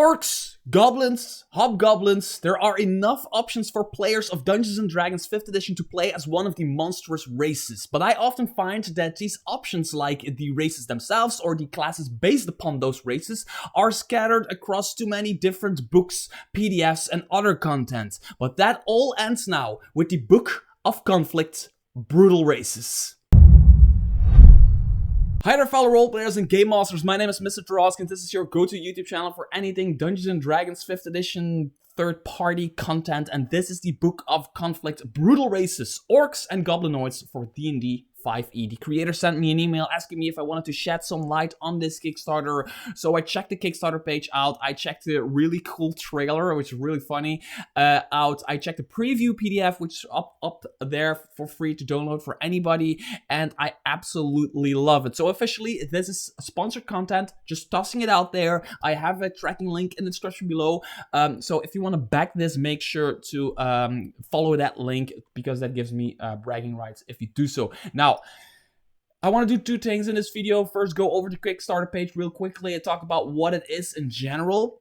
Orcs, goblins, hobgoblins, there are enough options for players of Dungeons & Dragons 5th edition to play as one of the monstrous races, but I often find that these options, like the races themselves or the classes based upon those races, are scattered across too many different books, PDFs and other content. But that all ends now with the Book of Conflict, Brutal Races. Hi there fellow roleplayers and game masters, my name is Mr. Trosk and this is your go-to YouTube channel for anything Dungeons & Dragons 5th edition third-party content, and this is the Book of Conflict, Brutal Races, Orcs and Goblinoids for D&D 5e. The creator sent me an email asking me if I wanted to shed some light on this Kickstarter, so I checked the Kickstarter page out, I checked the really cool trailer, which is really funny, out, I checked the preview PDF, which is up there for free to download for anybody, and I absolutely love it. So officially, this is sponsored content, just tossing it out there. I have a tracking link in the description below, so if you want to back this, make sure to follow that link, because that gives me bragging rights if you do so. Now, I want to do two things in this video. First, go over the Kickstarter page real quickly and talk about what it is in general.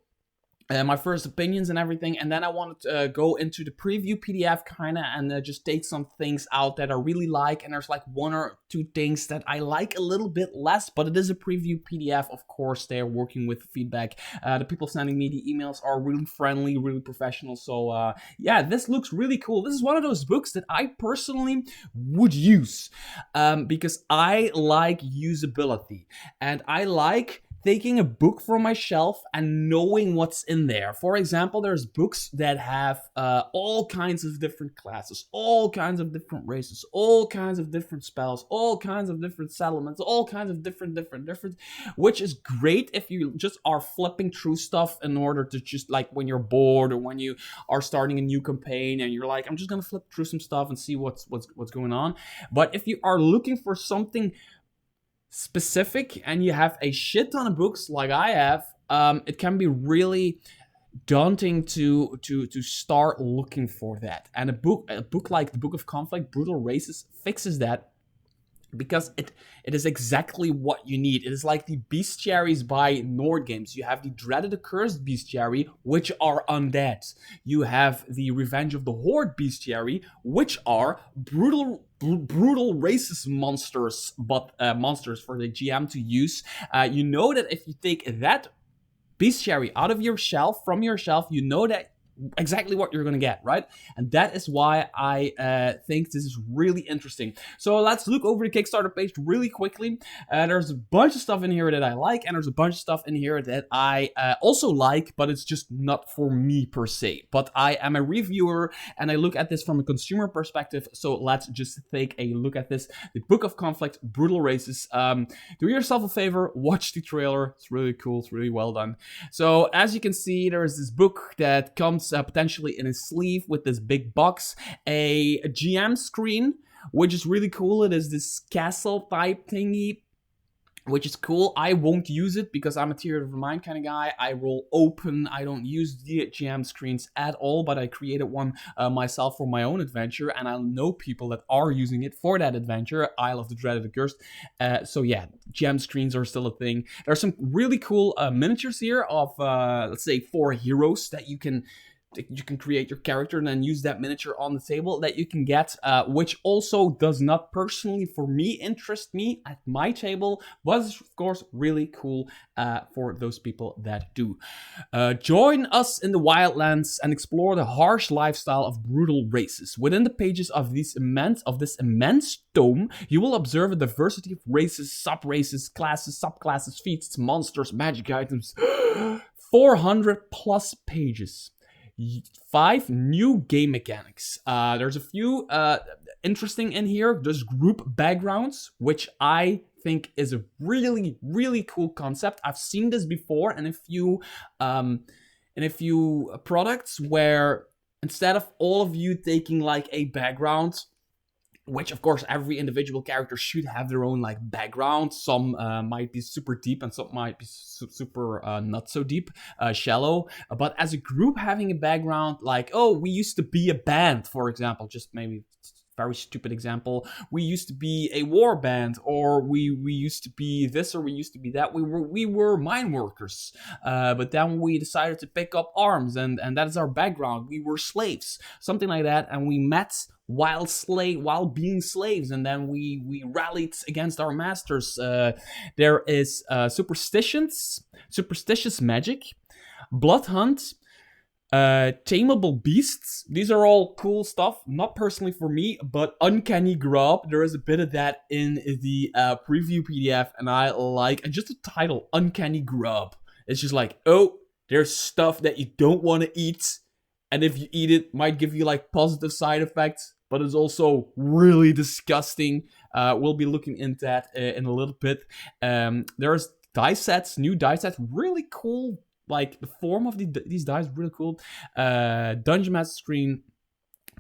My first opinions and everything, and then I wanted to go into the preview PDF kinda and just take some things out that I really like, and there's like one or two things that I like a little bit less, but it is a preview PDF, of course. They are working with feedback. The people sending me the emails are really friendly, really professional, so yeah, this looks really cool. This is one of those books that I personally would use, because I like usability, and I like taking a book from my shelf and knowing what's in there. For example, there's books that have all kinds of different classes, all kinds of different races, all kinds of different spells, all kinds of different settlements, all kinds of different, which is great if you just are flipping through stuff in order to just, like, when you're bored or when you are starting a new campaign and you're like, I'm just gonna flip through some stuff and see what's going on. But if you are looking for something specific and you have a shit ton of books like I have, it can be really daunting to start looking for that. And a book like the Book of Conflict, Brutal Races, fixes that, because it is exactly what you need. It is like the bestiaries by Nord Games. You have the Dreaded Accursed bestiary, which are undead. You have the Revenge of the Horde bestiary, which are brutal races monsters, but monsters for the GM to use. You know that if you take that bestiary out of your shelf, from your shelf, you know that exactly what you're gonna get, right? And that is why I think this is really interesting. So let's look over the Kickstarter page really quickly. There's a bunch of stuff in here that I like, and there's a bunch of stuff in here that I also like, but it's just not for me per se. But I am a reviewer, and I look at this from a consumer perspective, so let's just take a look at this. The Book of Conflict, Brutal Races. Do yourself a favor, watch the trailer. It's really cool, it's really well done. So as you can see, there's this book that comes potentially in a sleeve with this big box, a GM screen, which is really cool. It is this castle type thingy, which is cool. I won't use it because I'm a theater of the mind kind of guy. I roll open. I don't use the GM screens at all, but I created one myself for my own adventure, and I know people that are using it for that adventure, Isle of the Dreaded Accursed. So yeah, GM screens are still a thing. There's some really cool miniatures here of, let's say, 4 heroes that you can create your character and then use that miniature on the table that you can get, which also does not personally, for me, interest me at my table, but it's of course really cool for those people that do. Join us in the wildlands and explore the harsh lifestyle of brutal races. Within the pages of this immense tome, you will observe a diversity of races, sub-races, classes, subclasses, feats, monsters, magic items. 400 plus pages. 5 new game mechanics. There's a few interesting in here. There's group backgrounds, which I think is a really, really cool concept. I've seen this before in a few products where instead of all of you taking like a background, which of course every individual character should have their own like background. Some might be super deep and some might be super not so deep, shallow. But as a group having a background like, oh, we used to be a band, for example, just maybe very stupid example. We used to be a war band, or we used to be this, or we used to be that. We were mine workers, but then we decided to pick up arms, and that is our background. We were slaves, something like that, and we met while being slaves, and then we rallied against our masters. There is superstitious magic, blood hunt, tameable beasts. These are all cool stuff. Not personally for me, but Uncanny Grub. There is a bit of that in the preview PDF, and I like just the title, Uncanny Grub. It's just like, oh, there's stuff that you don't want to eat, and if you eat it, might give you like positive side effects, but it's also really disgusting. We'll be looking into that in a little bit. There's dice sets, new dice sets, really cool. Like, the form of these dice, really cool. Dungeon Master screen,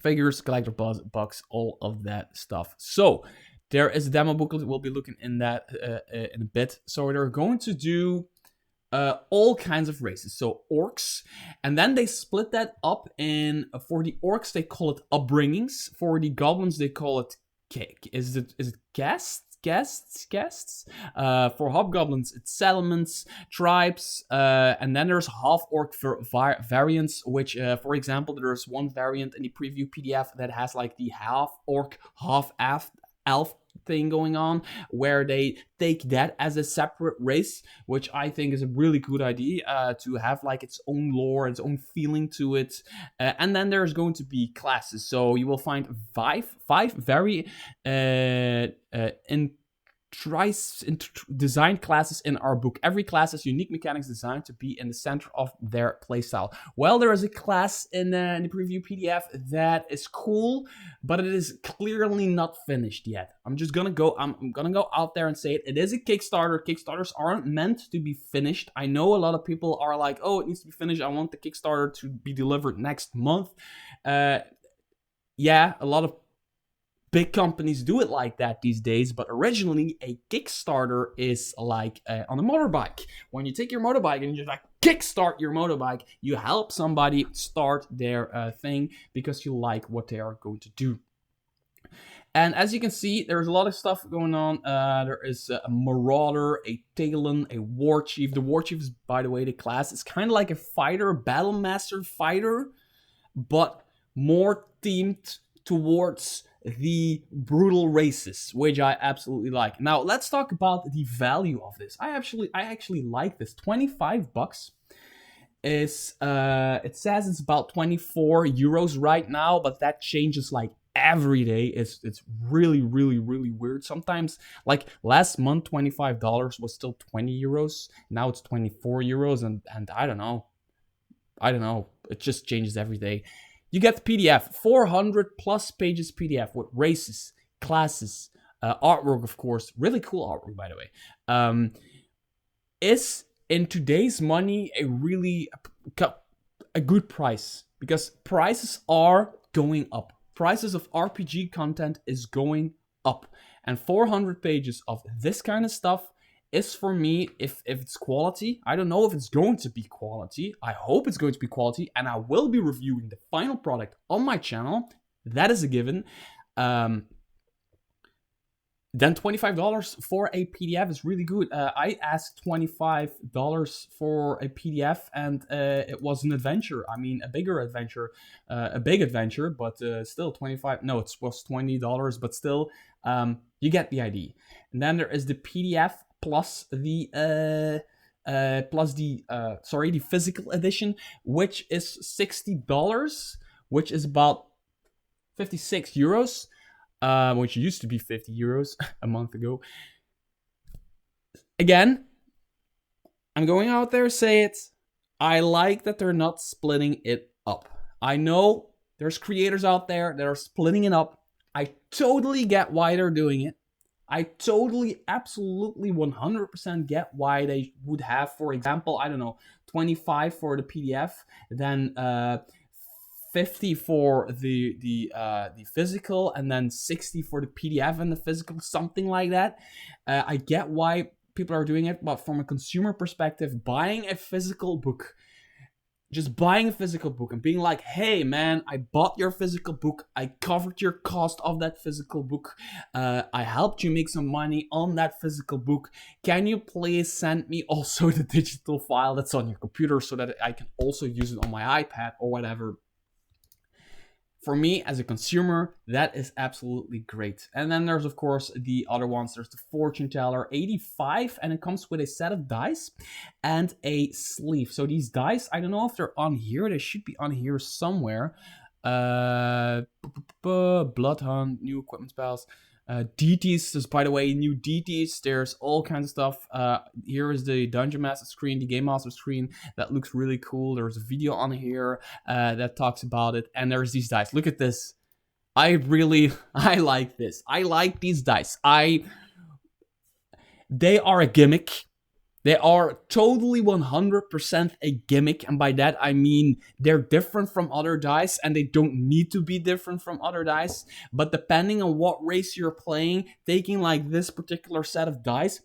figures, collector box, all of that stuff. So, there is a demo booklet. We'll be looking in that in a bit. So, they're going to do all kinds of races. So, orcs. And then they split that up in, for the orcs, they call it upbringings. For the goblins, they call it cake. Is it guests? For hobgoblins, it's settlements, tribes, and then there's half-orc variants, which, for example, there's one variant in the preview PDF that has like the half-orc, half-elf thing going on, where they take that as a separate race, which I think is a really good idea, to have like its own lore, its own feeling to it. And then there's going to be classes, so you will find five very designed classes in our book. Every class has unique mechanics designed to be in the center of their playstyle. Well, there is a class in the preview PDF that is cool, but it is clearly not finished yet. I'm gonna go out there and say it. It is a Kickstarter. Kickstarters aren't meant to be finished. I know a lot of people are like, oh, it needs to be finished. I want the Kickstarter to be delivered next month. Yeah, a lot of big companies do it like that these days, but originally a Kickstarter is like on a motorbike. When you take your motorbike and you just like kickstart your motorbike, you help somebody start their thing because you like what they are going to do. And as you can see, there's a lot of stuff going on. There is a Marauder, a Talon, a Warchief. The Warchief is, by the way, the class. It's kind of like a fighter, Battle Master fighter, but more themed towards the brutal races, which I absolutely like. Now, let's talk about the value of this. I actually like this. $25 is, it says it's about 24 euros right now, but that changes like every day. It's really weird. Sometimes, like last month, $25 was still 20 euros. Now it's 24 euros, and I don't know. It just changes every day. You get the PDF, 400 plus pages PDF with races, classes, artwork, of course. Really cool artwork, by the way. Is in today's money a good price, because prices are going up. Prices of RPG content is going up, and 400 pages of this kind of stuff is, for me, if it's quality. I don't know if it's going to be quality. I hope it's going to be quality, and I will be reviewing the final product on my channel. That is a given. Then $25 for a PDF is really good. I asked $25 for a PDF, and it was an adventure. I mean, a big adventure, but still 25. No, it was $20, but still, you get the idea. And then there is the PDF plus the physical edition, which is $60, which is about 56 euros. Which used to be 50 euros a month ago. Again, I'm going out there, say it. I like that they're not splitting it up. I know there's creators out there that are splitting it up. I totally get why they're doing it. I totally, absolutely, 100% get why they would have, for example, I don't know, 25 for the PDF, then 50 for the physical, and then 60 for the PDF and the physical, something like that. I get why people are doing it, but from a consumer perspective, buying a physical book just buying a physical book and being like, hey man, I bought your physical book, I covered your cost of that physical book, I helped you make some money on that physical book, can you please send me also the digital file that's on your computer so that I can also use it on my iPad or whatever. For me, as a consumer, that is absolutely great. And then there's, of course, the other ones. There's the Fortune Teller 85, and it comes with a set of dice and a sleeve. So these dice, I don't know if they're on here. They should be on here somewhere. Bloodhound, new equipment spells. Deities, there's, by the way, new deities. There's all kinds of stuff. Here is the Dungeon Master screen, the Game Master screen. That looks really cool. There's a video on here that talks about it. And there's these dice. Look at this. I like this. I like these dice. They are a gimmick. They are totally 100% a gimmick, and by that I mean they're different from other dice, and they don't need to be different from other dice, but depending on what race you're playing, taking like this particular set of dice,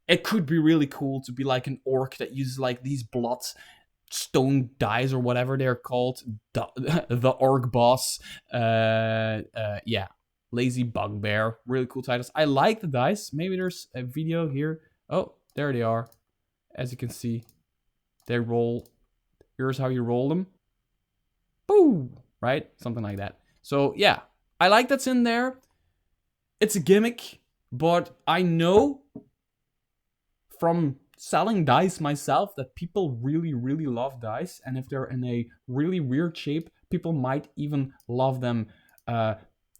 it could be really cool to be like an orc that uses like these blood stone dice or whatever they're called, the orc boss, yeah, lazy bugbear, really cool titles. I like the dice. Maybe there's a video here. Oh, there they are. As you can see, they roll. Here's how you roll them. Boom! Right? Something like that. So, yeah. I like that's in there. It's a gimmick, but I know from selling dice myself that people really, really love dice. And if they're in a really weird shape, people might even love them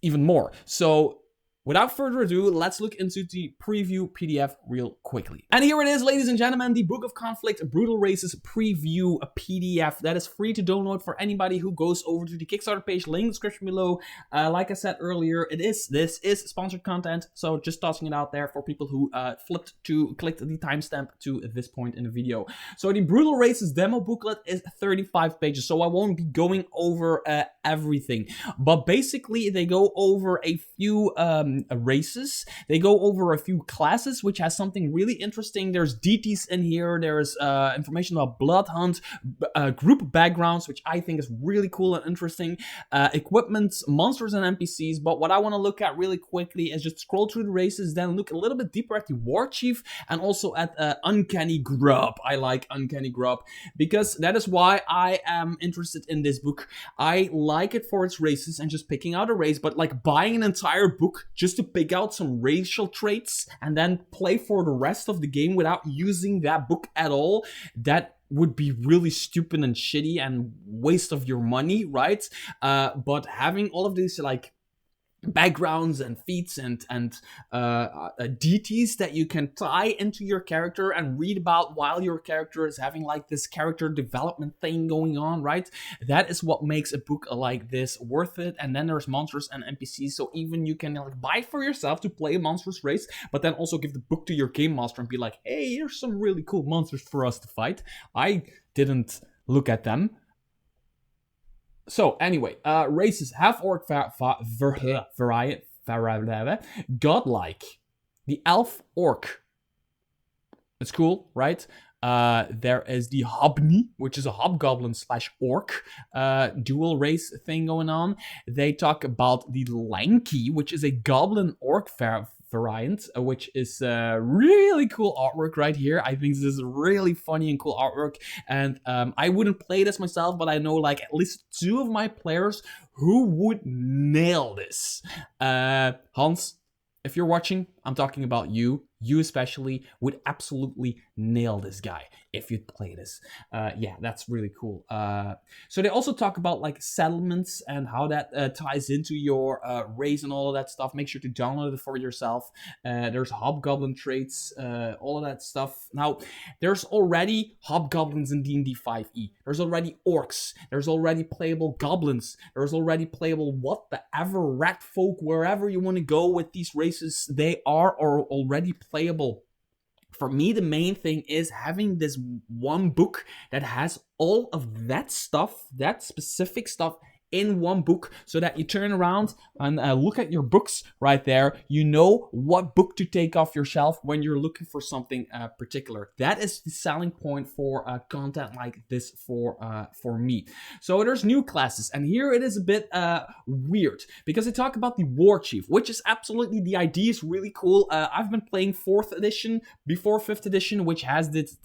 even more. So, without further ado, let's look into the preview PDF real quickly. And here it is, ladies and gentlemen, the Book of Conflict Brutal Races preview PDF that is free to download for anybody who goes over to the Kickstarter page, link in the description below. Like I said earlier, this is sponsored content, so just tossing it out there for people who clicked the timestamp to this point in the video. So the Brutal Races demo booklet is 35 pages, so I won't be going over everything, but basically they go over a few races. They go over a few classes, which has something really interesting. There's deities in here. There's information about Bloodhunt, group backgrounds, which I think is really cool and interesting. Equipment, monsters, and NPCs. But what I want to look at really quickly is just scroll through the races, then look a little bit deeper at the warchief and also at Uncanny Grub. I like Uncanny Grub because that is why I am interested in this book. I like it for its races and just picking out a race, but like buying an entire book just to pick out some racial traits and then play for the rest of the game without using that book at all, that would be really stupid and shitty and waste of your money, right? But having all of these like backgrounds and feats and deities that you can tie into your character and read about while your character is having like this character development thing going on, right? That is what makes a book like this worth it. And then there's monsters and NPCs, so even you can like buy it for yourself to play a monstrous race, but then also give the book to your game master and be like, hey, here's some really cool monsters for us to fight. I didn't look at them. So anyway, races: half-orc, variant, godlike, the elf-orc. It's cool, right? There is the hobni, which is a hobgoblin / orc dual race thing going on. They talk about the lanky, which is a goblin orc variant, which is really cool artwork right here. I think this is really funny and cool artwork, and I wouldn't play this myself, but I know like at least 2 of my players who would nail this. Hans, if you're watching, I'm talking about you. You especially would absolutely nail this guy if you'd play this. Yeah, that's really cool. So they also talk about like settlements and how that ties into your race and all of that stuff. Make sure to download it for yourself. There's hobgoblin traits, all of that stuff. Now, there's already hobgoblins in D&D 5e. There's already orcs. There's already playable goblins. There's already playable whatever rat folk, wherever you want to go with these races, they are already playable. For me, the main thing is having this one book that has all of that stuff, that specific stuff in one book, so that you turn around and look at your books right there. You know what book to take off your shelf when you're looking for something particular. That is the selling point for content like this for me. So there's new classes, and here it is a bit weird, because they talk about the warchief, which is absolutely, the idea is really cool. I've been playing 4th edition before 5th edition, which has this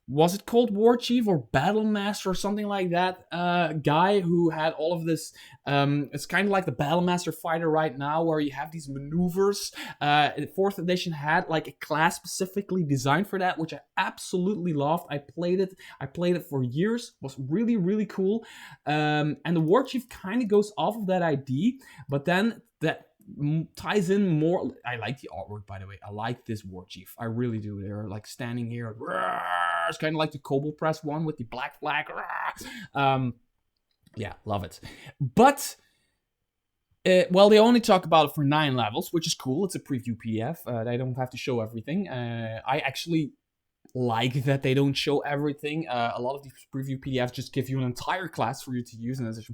was it called Warchief or Battle Master or something like that? Guy who had all of this. It's kind of like the Battle Master fighter right now, where you have these maneuvers. 4th edition had like a class specifically designed for that, which I absolutely loved. I played it for years. It was really, really cool. And the Warchief kind of goes off of that idea, but then that ties in more. I like the artwork, by the way. I like this warchief. I really do. They're like standing here. It's kind of like the Kobold Press one with the black flag. Yeah, love it. But well, they only talk about it for 9 levels, which is cool. It's a preview PDF. They don't have to show everything. I actually like that they don't show everything. A lot of these preview PDFs just give you an entire class for you to use, and it's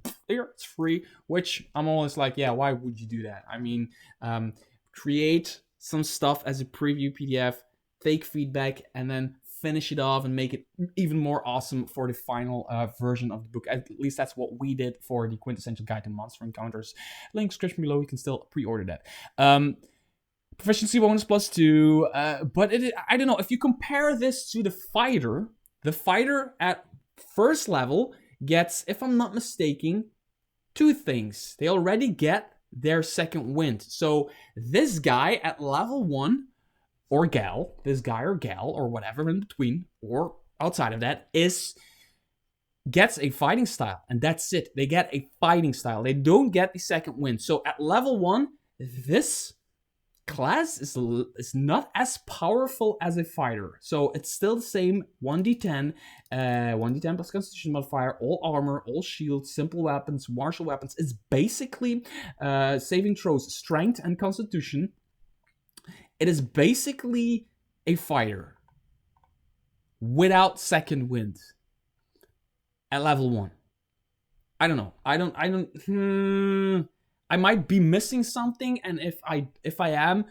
free, which I'm always like, yeah, why would you do that? I mean, create some stuff as a preview PDF, take feedback, and then finish it off and make it even more awesome for the final version of the book. At least that's what we did for the Quintessential Guide to Monster Encounters. Link description below, you can still pre-order that. Proficiency bonus +2, but I don't know, if you compare this to the fighter at 1st level gets, if I'm not mistaken, 2 things. They already get their 2nd wind. So this guy at level 1, or gal, this guy or gal, or whatever in between, or outside of that, gets a fighting style, and that's it. They get a fighting style. They don't get the 2nd wind. So at level 1, this class is not as powerful as a fighter. So it's still the same 1d10, 1d10 plus constitution modifier, all armor, all shields, simple weapons, martial weapons. It's basically saving throws, strength and constitution. It is basically a fighter without 2nd wind at level 1. I don't know. I might be missing something, and if I am,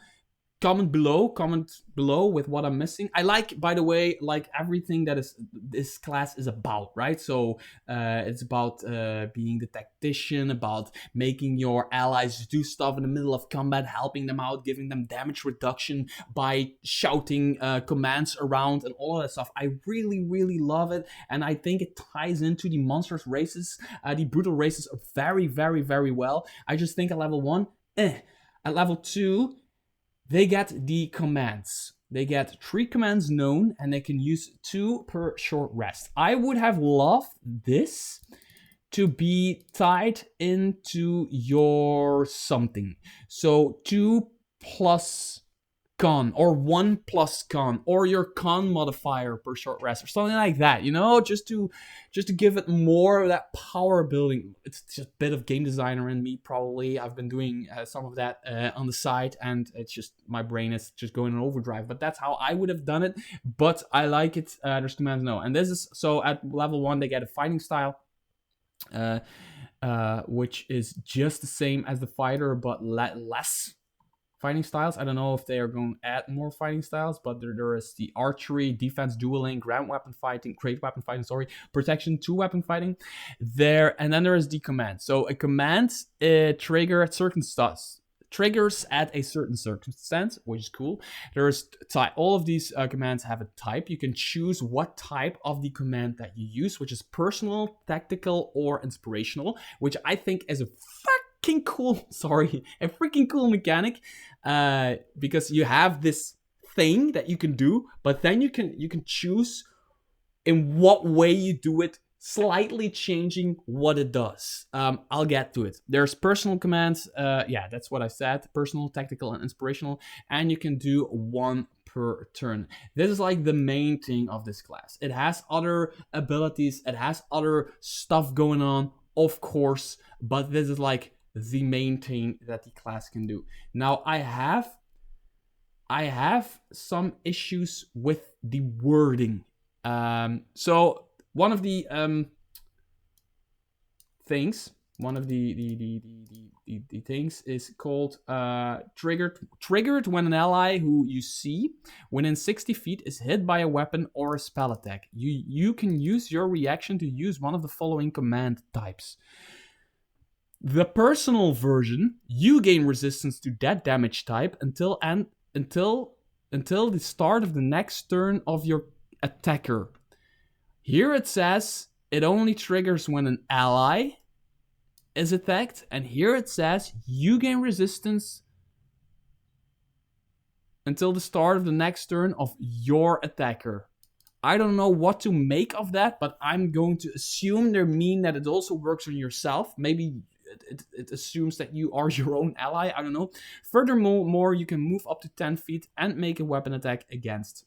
comment below with what I'm missing. I like, by the way, like everything that this class is about, right? So it's about being the tactician, about making your allies do stuff in the middle of combat, helping them out, giving them damage reduction by shouting commands around and all of that stuff. I really, really love it, and I think it ties into the monstrous races, the brutal races, very, very, very well. I just think at level 1, At level 2, they get the commands. They get 3 commands known, and they can use 2 per short rest. I would have loved this to be tied into your something. So 2 plus con, or 1 plus con, or your con modifier per short rest, or something like that, you know, just to give it more of that power building. It's just a bit of game designer in me, probably. I've been doing some of that on the side, and it's just, my brain is just going in overdrive, but that's how I would have done it. But I like it. There's commands no, and this is, so at level 1 they get a fighting style, which is just the same as the fighter, but less fighting styles. I don't know if they are going to add more fighting styles, but there is the archery, defense, dueling, ground weapon fighting, crate weapon fighting, protection, 2 weapon fighting there, and then there is the command. So a command triggers at a certain circumstance, which is cool. There's all of these commands have a type. You can choose what type of the command that you use, which is personal, tactical, or inspirational, which I think is a freaking cool mechanic, because you have this thing that you can do, but then you can choose in what way you do it, slightly changing what it does. I'll get to it. There's personal commands. Yeah, that's what I said. Personal, tactical, and inspirational. And you can do 1 per turn. This is like the main thing of this class. It has other abilities. It has other stuff going on, of course. But this is like the main thing that the class can do. Now, I have some issues with the wording. So one of the things, one of the things is called triggered when an ally who you see within 60 feet is hit by a weapon or a spell attack. You can use your reaction to use one of the following command types. The personal version, you gain resistance to that damage type until the start of the next turn of your attacker. Here it says it only triggers when an ally is attacked, and here it says you gain resistance until the start of the next turn of your attacker. I don't know what to make of that, but I'm going to assume they mean that it also works on yourself. Maybe it assumes that you are your own ally, I don't know. Furthermore, you can move up to 10 feet and make a weapon attack against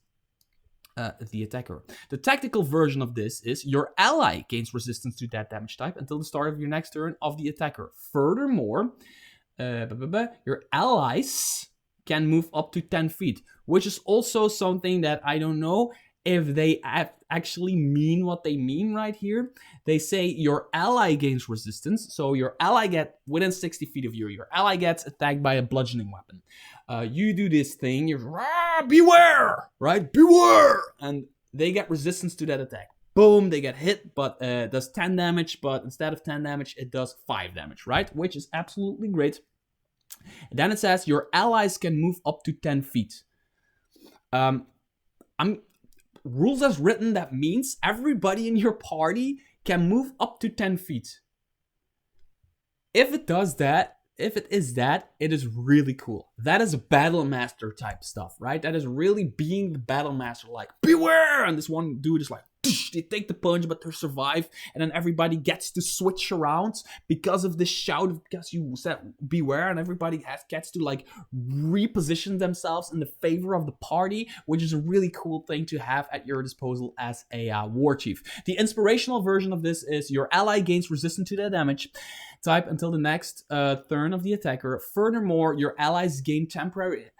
the attacker. The tactical version of this is your ally gains resistance to that damage type until the start of your next turn of the attacker. Furthermore, your allies can move up to 10 feet, which is also something that I don't know if they actually mean what they mean right here. They say your ally gains resistance, so your ally gets within 60 feet of you. Your ally gets attacked by a bludgeoning weapon. You do this thing, you're beware, right? Beware! And they get resistance to that attack. Boom, they get hit, but it does 10 damage, but instead of 10 damage, it does 5 damage, right? Which is absolutely great. Then it says your allies can move up to 10 feet. Rules as written, that means everybody in your party can move up to 10 feet. If it does that, if it is that, it is really cool. That is a battle master type stuff, right? That is really being the battle master, like, beware! And this one dude is like, they take the punch, but they survive, and then everybody gets to switch around because of this shout, because you said beware, and everybody gets to like reposition themselves in the favor of the party, which is a really cool thing to have at your disposal as a war chief. The inspirational version of this is your ally gains resistance to that damage type until the next turn of the attacker. Furthermore, your allies gain temporary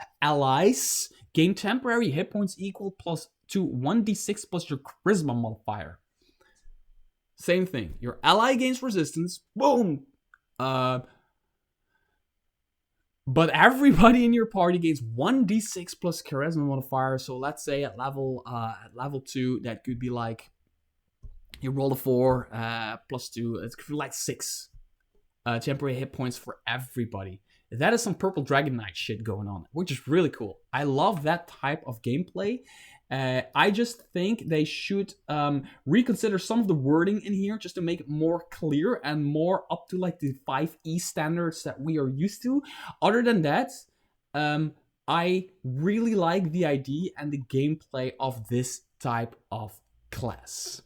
hit points equal to 1d6 plus your charisma modifier. Same thing. Your ally gains resistance. Boom. But everybody in your party gains 1d6 plus charisma modifier. So let's say at level 2, that could be like you roll a 4 plus 2. It could be like 6 temporary hit points for everybody. That is some Purple Dragon Knight shit going on, which is really cool. I love that type of gameplay. I just think they should reconsider some of the wording in here just to make it more clear and more up to like the 5e standards that we are used to. Other than that, I really like the idea and the gameplay of this type of class.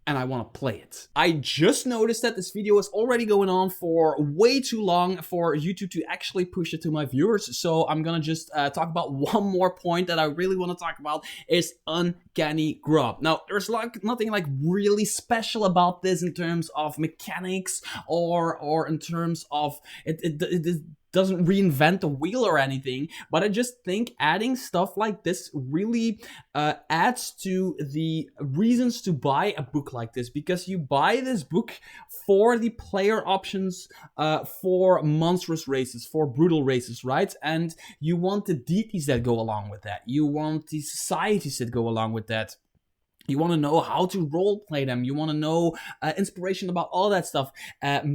And I want to play it. I just noticed that this video is already going on for way too long for YouTube to actually push it to my viewers. So I'm gonna just talk about one more point that I really want to talk about is Uncanny Grub. Now, there's like nothing like really special about this in terms of mechanics or in terms of it doesn't reinvent the wheel or anything, but I just think adding stuff like this really adds to the reasons to buy a book like this, because you buy this book for the player options for monstrous races, for brutal races, right? And you want the deities that go along with that. You want the societies that go along with that. You want to know how to roleplay them. You want to know inspiration about all that stuff.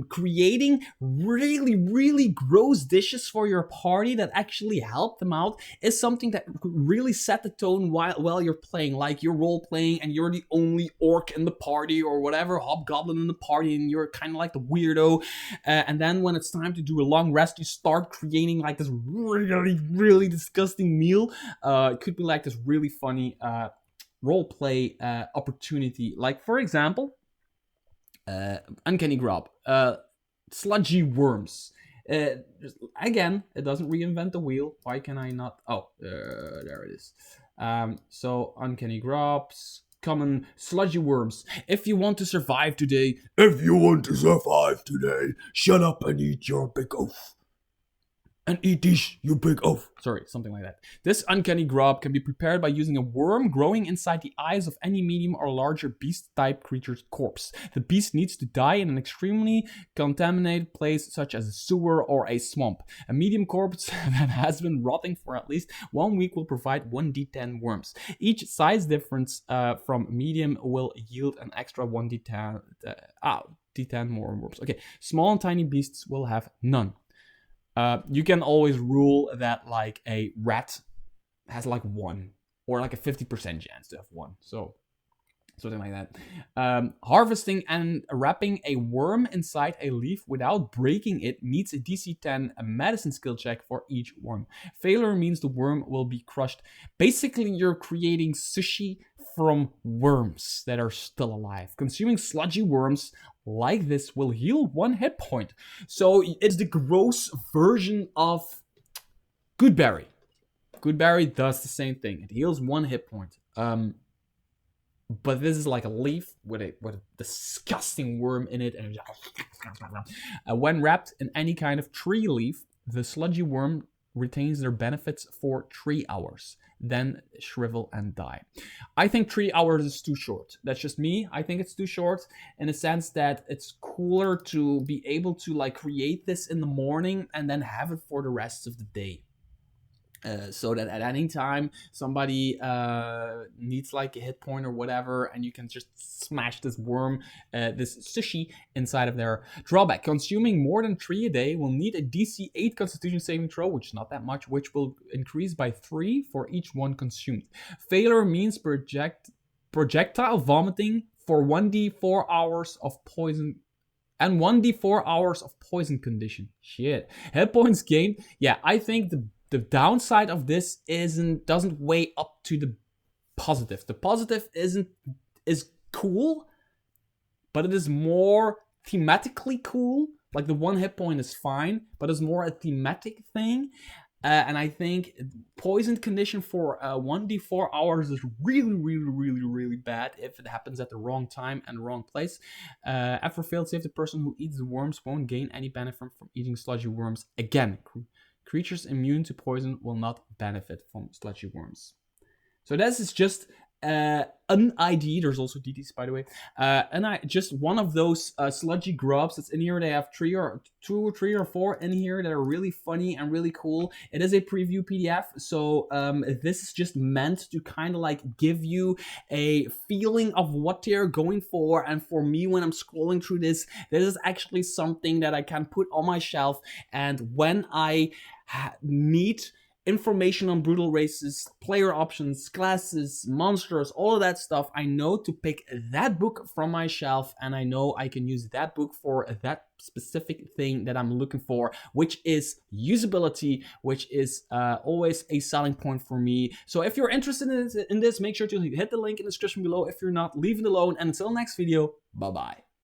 Creating really, really gross dishes for your party that actually help them out is something that could really set the tone while you're playing. Like you're role-playing and you're the only orc in the party or whatever, hobgoblin in the party, and you're kind of like the weirdo. And then when it's time to do a long rest, you start creating like this really, really disgusting meal. It could be like this really funny roleplay opportunity, like for example, Uncanny Grub, sludgy worms. Again, it doesn't reinvent the wheel. Why can I not? Oh, there it is. So Uncanny Grubs, common sludgy worms. If you want to survive today, shut up and eat your big oaf. and eat this, you big oaf. Sorry, something like that. This uncanny grub can be prepared by using a worm growing inside the eyes of any medium or larger beast-type creature's corpse. The beast needs to die in an extremely contaminated place such as a sewer or a swamp. A medium corpse that has been rotting for at least 1 week will provide 1d10 worms. Each size difference from medium will yield an extra 1d10 D10 more worms. Okay, small and tiny beasts will have none. You can always rule that like a rat has like 1 or like a 50% chance to have 1. So something like that. Harvesting and wrapping a worm inside a leaf without breaking it needs a DC 10 medicine skill check for each worm. Failure means the worm will be crushed. Basically, you're creating sushi from worms that are still alive. Consuming sludgy worms like this will heal 1 hit point. So it's the gross version of Goodberry. Goodberry does the same thing. It heals 1 hit point. But this is like a leaf with a disgusting worm in it. And when wrapped in any kind of tree leaf, the sludgy worm retains their benefits for 3 hours, then shrivel and die. I think 3 hours is too short. That's just me. I think it's too short in the sense that it's cooler to be able to like create this in the morning and then have it for the rest of the day. So that at any time somebody needs like a hit point or whatever, and you can just smash this worm, this sushi inside of their drawback. Consuming more than 3 a day will need a DC 8 Constitution saving throw, which is not that much, which will increase by 3 for each one consumed. Failure means projectile vomiting for 1d4 hours of poison. And 1d4 hours of poison condition. Shit. Hit points gained. Yeah, I think the downside of this doesn't weigh up to the positive. The positive is cool, but it is more thematically cool. Like the 1 hit point is fine, but it's more a thematic thing. And I think poisoned condition for 1d4 hours is really bad if it happens at the wrong time and the wrong place. After failed save, the person who eats the worms won't gain any benefit from eating sludgy worms again. Creatures immune to poison will not benefit from sludgy worms. So this is just an ID. There's also deities, by the way. Just one of those sludgy grubs that's in here. They have 2 or 3 or 4 in here that are really funny and really cool. It is a preview PDF, so this is just meant to kind of like give you a feeling of what they're going for. And for me, when I'm scrolling through this is actually something that I can put on my shelf, and when I need information on brutal races, player options, classes, monsters, all of that stuff, I know to pick that book from my shelf, and I know I can use that book for that specific thing that I'm looking for, which is usability, which is always a selling point for me. So if you're interested in this, make sure to hit the link in the description below. If you're not, leave it alone, and until next video, bye bye.